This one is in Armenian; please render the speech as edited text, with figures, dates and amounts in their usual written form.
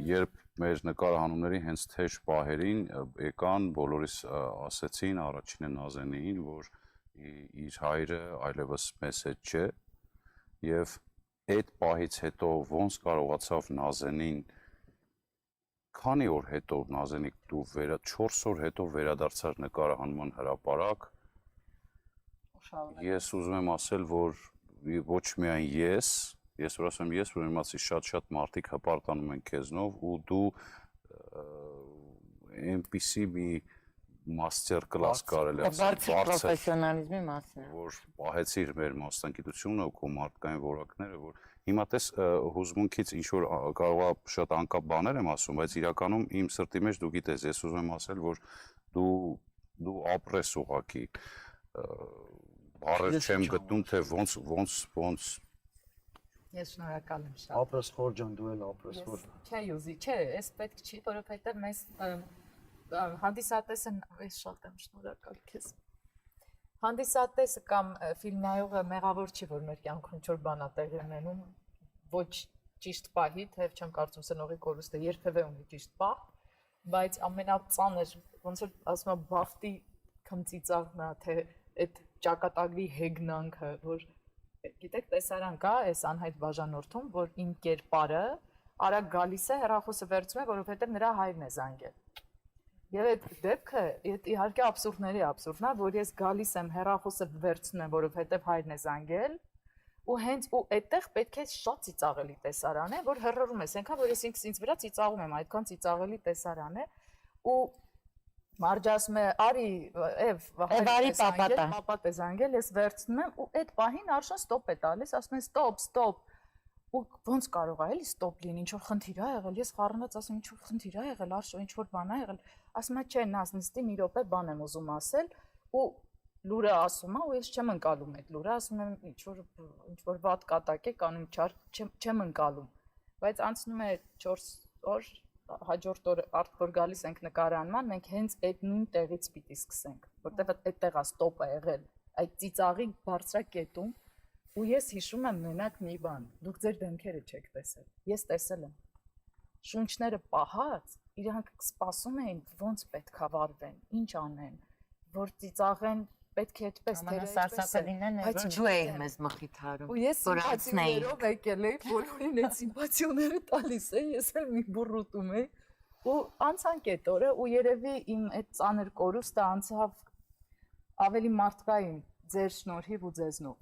երբ մեր նկարահանումների հենց թեժ պահերին եկան, բոլորիս ասեցին, առաջինը Նազենին, որ իր հայրը այլևս մեզ հետ չէ, եւ այդ պահից հետո ոնց կարողացավ Նազենին, քանի օր հետո Նազենիկ դու 4 օր հետո վերադարձար նկարահանման հրապարակ, ես ուզում եմ ասել, որ ոչ միայն ես որ ասեմ ես, որ իմացի շատ մարդիկ հպարտանում են քեզնով ու դու այնպիսի մի մաստեր կլաս կարել է բարձր պրոֆեսիոնալիզմի մասին որ պահեցիր մեր մասնագիտությունը ու քո մարդկային որակները, որ հիմա տես հուզմունքից ինչ որ կարող է շատ անկապ բաներ եմ ասում, բայց իրականում իմ սրտի մեջ դու գիտես, ես ուզում եմ ասել, որ դու ապրես ուղղակի բառեր չեմ գտնում, թե ոնց Ես շնորհակալ եմ շատ։ Ապրես խոր ջան, դու էլ ապրես խոր։ Չէ, Յուզի, չէ, այս պետք չի, որովհետև մեզ հանդիսատեսը, ես շատ եմ շնորհակալ քեզ։ Հանդիսատեսը կամ ֆիլմնայողը մեղավոր չի, որ մեր կյանքում ինչ-որ բան է տեղի ունենում, ոչ ճիշտ պահի, թեև չեմ կարծում սնողի կորուստը երբևէ ունի ճիշտ պահ, բայց ամենածանր, ոնց որ ասում եմ, բախտի քմծիծաղն է, թե այդ ճակատագրի հեգնանքը, որ գիտեք, տեսարան կա այս անհայտ բաժանորդում, որ իմ կերպարը արագ գալիս է, հեռախոսը վերցնում է, որովհետև նրա հայրն է զանգել։ Եվ այդ դեպքը, իհարկե աբսուրդների աբսուրդն է, որ ես գալիս եմ, հեռախոսը վերցնում եմ, որովհետև հայրն է զանգել, ու հենց ու այդտեղ պետք է շատ ծիծաղելի տեսարան է, որ հռռում ես, այնքան որ ես ինքս ինձ վրա ծիծաղում եմ, այդքան ծիծաղելի տեսարան է, ու Մարջը ասում է, արի, արի պապատ է զանգել, ես վերցնում եմ ու այդ պահին Արշան ստոպ է տալիս, ասում են ստոպ, ու ոնց կարող է էլի ստոպ լինի, ինչ-որ խնդիր ա եղել, ես խառնված ասում ինչ-որ խնդիր ա եղել, Արշո, ինչ-որ բան ա եղել, ասում է չէ, նստի մի րոպե բան եմ ուզում ասել, ու լուրը ասում է, ու ես չեմ ընկալում այդ լուրը, ասում եմ ինչ-որ վատ կատակ է կանում, չեմ ընկալում, բայց անցնում է 4 օր հաջորդ օր արդեն որ գալիս ենք նկարանման, մենք հենց այդ նույն տեղից պիտի սկսենք, որտեղ այդտեղ է ստոպը եղել, այդ ծիծաղի բարձրակետում, ու ես հիշում եմ մենակ մի բան, դուք ձեր դեմքերը չեք տեսել, ես տեսել եմ, շունչները պահած, իրանք սպասում էին ոնց պետք է վարվեն, ինչ անեն, որ ծիծաղեն պետք է այդպես ամենասարսափելին է, որ դու էիր մեզ մխիթարում, ու ես սիմպաթիաներով եկել էի, բոլորին այդ սիմպաթիաները տալիս է, ես էլ մի բուռ ուտում էի, ու անցանք այդ օրը, ու երևի իմ այդ ծանր կորուստը անցավ ավելի մարդկային ձեր շնորհիվ ու ձեզնով,